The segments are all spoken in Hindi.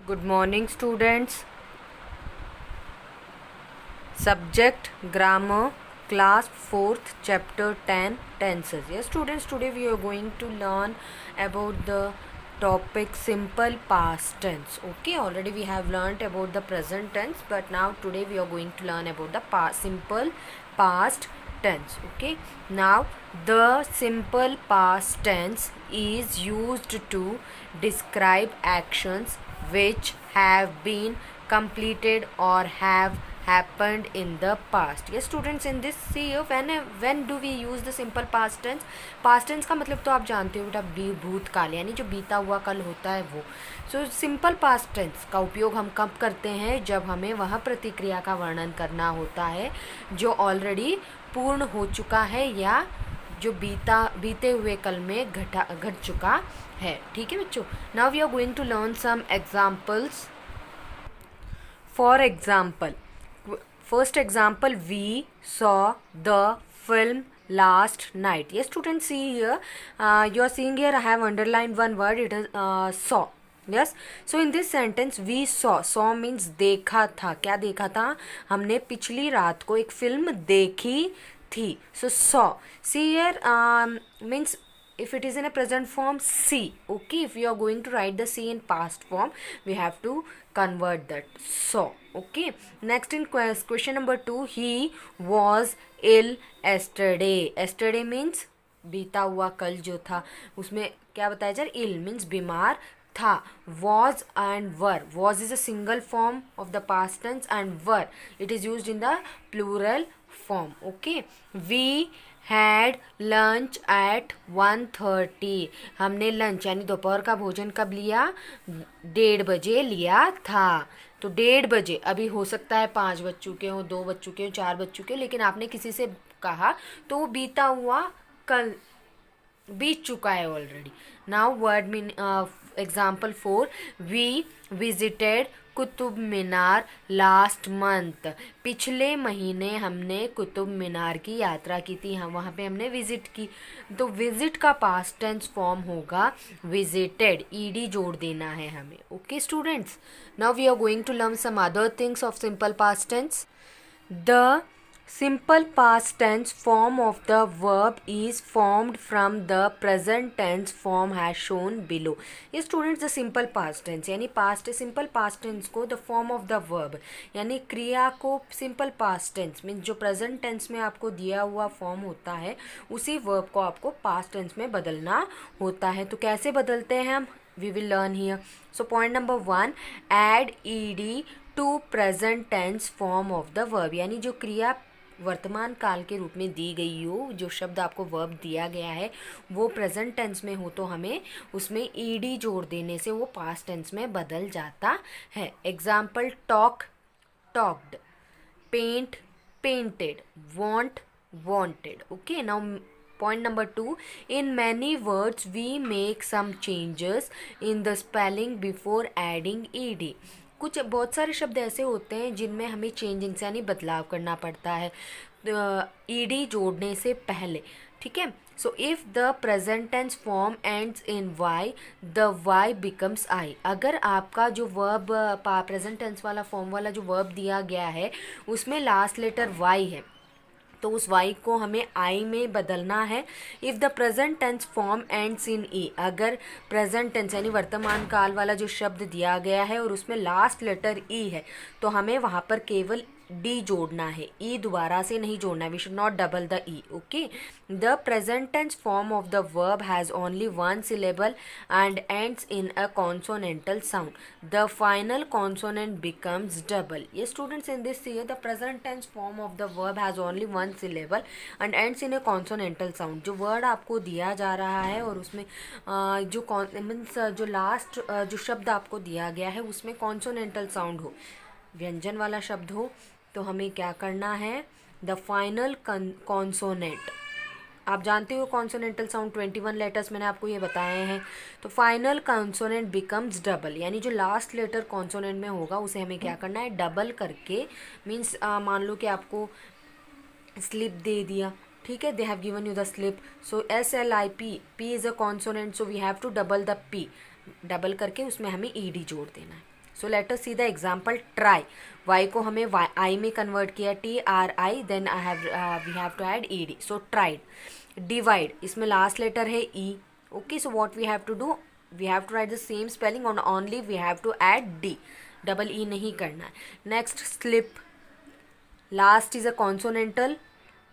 Good morning, students. Subject Grammar, Class 4th, Chapter 10, Tenses. Yes, students, today we are going to learn about the topic simple past tense. Okay, already we have learnt about the present tense, but now today we are going to learn about the simple past tense. Okay, now the simple past tense is used to describe actions which have been completed or have happened in the past. Yes students, in this see when do we use the simple past tense का मतलब तो आप जानते हो बेटा भूतकाल यानी जो बीता हुआ कल होता है वो. सो सिंपल पास्ट टेंस का उपयोग हम कब करते हैं? जब हमें वह प्रतिक्रिया का वर्णन करना होता है जो ऑलरेडी पूर्ण हो चुका है या जो बीते हुए कल में घट चुका है. ठीक है बच्चों. Now we are going to learn some examples. For example, first example, we saw the film last night. Yes students, see here, you are seeing here I have underlined one word. It is saw. Yes, so in this sentence we saw means देखा था. क्या देखा था? हमने पिछली रात को एक फिल्म देखी थी. So saw, see here, means if it is in a present form, see. Okay, if you are going to write the see in past form, we have to convert that saw. Okay, next in question number 2, he was ill yesterday. Yesterday means बीता हुआ कल जो था उसमें क्या बताया जा रहा है? इल मीन्स बीमार था. was and were, was is a single form of the past tense and were it is used in the plural form. Okay, we had lunch at 1:30. हमने लंच यानी दोपहर का भोजन कब लिया? 1:30 बजे लिया था. तो 1:30 बजे, अभी हो सकता है 5 बज चुके हों, 2 बज चुके हों, 4 बज चुके हों, लेकिन आपने किसी से कहा तो वो बीता हुआ कल बीत चुका है already. Now word mean example 4, we visited Qutub Minar last month. पिछले महीने हमने कुतुब मीनार की यात्रा की थी. हम वहाँ पे हमने विजिट की. तो विजिट का पास्ट टेंस फॉर्म होगा विजिटेड. ईडी जोड़ देना है हमें. Okay students, now we are going to learn some other things of simple past tense. The simple past tense form of the verb is formed from the present tense form as shown below. ये students, the simple past tense यानी past simple past tense को the form of the verb यानी क्रिया को simple past tense मीन्स जो present tense में आपको दिया हुआ form होता है उसी verb को आपको past tense में बदलना होता है. तो कैसे बदलते हैं हम? We will learn here. So point number 1, add ed to present tense form of the verb यानी जो क्रिया वर्तमान काल के रूप में दी गई हो, जो शब्द आपको वर्ब दिया गया है वो प्रेजेंट टेंस में हो तो हमें उसमें ईडी जोड़ देने से वो पास्ट टेंस में बदल जाता है. Example, talk talked, paint painted, want wanted. Okay, now point number 2, in many words we make some changes in the spelling before adding ed. कुछ बहुत सारे शब्द ऐसे होते हैं जिनमें हमें चेंजिंग यानी बदलाव करना पड़ता है ईडी जोड़ने से पहले. ठीक है. So if the present tense form ends in Y, the Y becomes I. अगर आपका जो वर्ब प्रेजेंट टेंस वाला फॉर्म वाला जो वर्ब दिया गया है उसमें लास्ट लेटर वाई है तो उस y को हमें I में बदलना है. If the present tense form ends in e, अगर प्रेजेंट टेंस यानी वर्तमान काल वाला जो शब्द दिया गया है और उसमें लास्ट लेटर ई है तो हमें वहाँ पर केवल डी जोड़ना है. ई दोबारा से नहीं जोड़ना है. We should not double the E. Okay, the present tense form of the verb has only one syllable and ends in a consonantal sound. The final consonant becomes double. ये students, in this year the present tense form of the verb has only one syllable and ends in a consonantal sound. जो वर्ड आपको दिया जा रहा है और उसमें जो मीन्स जो लास्ट जो शब्द आपको दिया गया है उसमें कॉन्सोनेंटल साउंड हो, व्यंजन वाला शब्द हो, तो हमें क्या करना है? The final consonant. आप जानते हो कॉन्सोनेंटल साउंड 21 लेटर्स मैंने आपको ये बताए हैं. तो फाइनल कॉन्सोनेंट बिकम्स डबल यानी जो लास्ट लेटर कॉन्सोनेंट में होगा उसे हमें क्या करना है? डबल करके. मीन्स मान लो कि आपको स्लिप दे दिया. ठीक है, they have given you the slip. So SLIP, P is a consonant, so we have to double the P. Double करके उसमें हमें ED जोड़ देना है. So let us see the example try. y को हमें i में कन्वर्ट किया, TRI, then we have to add ED. So tried. Divide, इसमें लास्ट लेटर है E. Okay, so what we have to do, we have to right the same spelling और only we have to add D. Double E नहीं करना है. Next slip. Last is a consonantal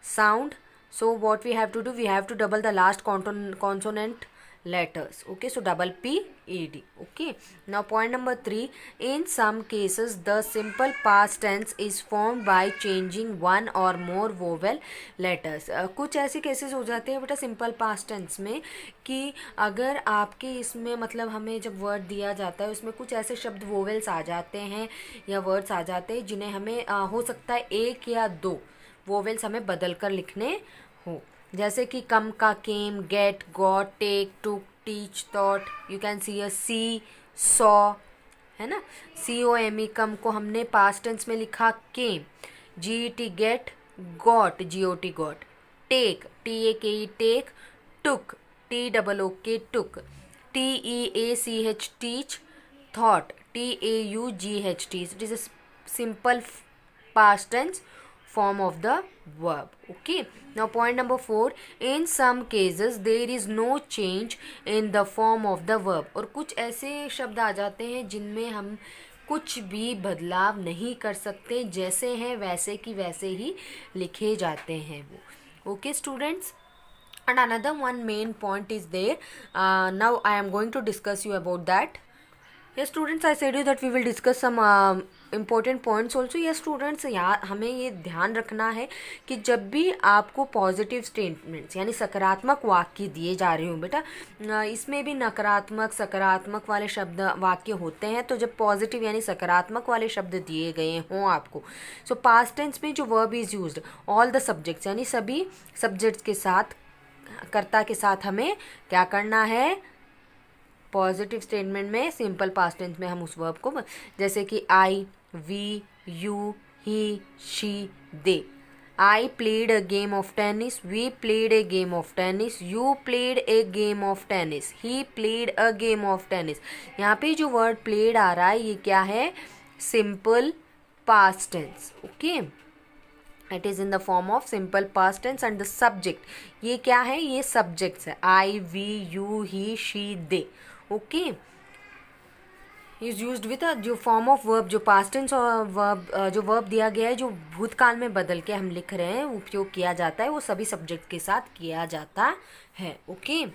sound. So what we have to do, we have to double the last consonant letters. Okay, so double P E D. Okay, now point number 3. In some cases the simple past tense is formed by changing one or more vowel letters. कुछ ऐसे केसेस हो जाते हैं बेटा सिंपल पास्ट टेंस में कि अगर आपके इसमें मतलब हमें जब वर्ड दिया जाता है उसमें कुछ ऐसे शब्द वोवेल्स आ जाते हैं या वर्ड्स आ जाते हैं जिन्हें हमें हो सकता है एक या दो वोवेल्स हमें बदल कर लिखने हो, जैसे कि कम का came, get, got, take, took, teach, thought. You can see a see, saw, है ना. COME कम को हमने पास्ट टेंस में लिखा came. GET get, got, GOT got. Take, TAKE take. Took, TOOK took. TEACH teach. Thought, TAUGH teach. It is a simple past tense form of the verb. Okay, now point number 4. In some cases there is no change in the form of the verb. और कुछ ऐसे शब्द आ जाते हैं जिनमें हम कुछ भी बदलाव नहीं कर सकते, जैसे हैं वैसे की वैसे ही लिखे जाते हैं वो. Okay students, and another one main point is there. Now I am going to discuss you about that. Yes students, I said you that we will discuss some important points also. Yes students, यार हमें ये ध्यान रखना है कि जब भी आपको पॉजिटिव स्टेटमेंट्स यानी सकारात्मक वाक्य दिए जा रहे हों बेटा, इसमें भी नकारात्मक सकारात्मक वाले शब्द वाक्य होते हैं. तो जब पॉजिटिव यानी सकारात्मक वाले शब्द दिए गए हों आपको, सो पास्ट टेंस में जो verb is used all the subjects यानी सभी सब्जेक्ट्स के साथ, कर्ता के साथ हमें क्या करना है, पॉजिटिव स्टेटमेंट में सिंपल पास्ट टेंस में हम उस वर्ब को, जैसे कि I, we, you, he, she, they. I played a game of tennis, we played a game of tennis, you played a game of tennis, he played a game of tennis. यहाँ पे जो वर्ड प्लेड आ रहा है ये क्या है, simple past tense. Okay, it is in the form of simple past tense. And the subject ये क्या है, ये सब्जेक्ट्स है, I, we, you, he, she, they. Okay, is used with जो फॉर्म ऑफ वर्ब, जो पास्ट टेंस और वर्ब, जो वर्ब दिया गया है जो भूतकाल में बदल के हम लिख रहे हैं, उपयोग किया जाता है, वो सभी सब्जेक्ट के साथ किया जाता है. ओके.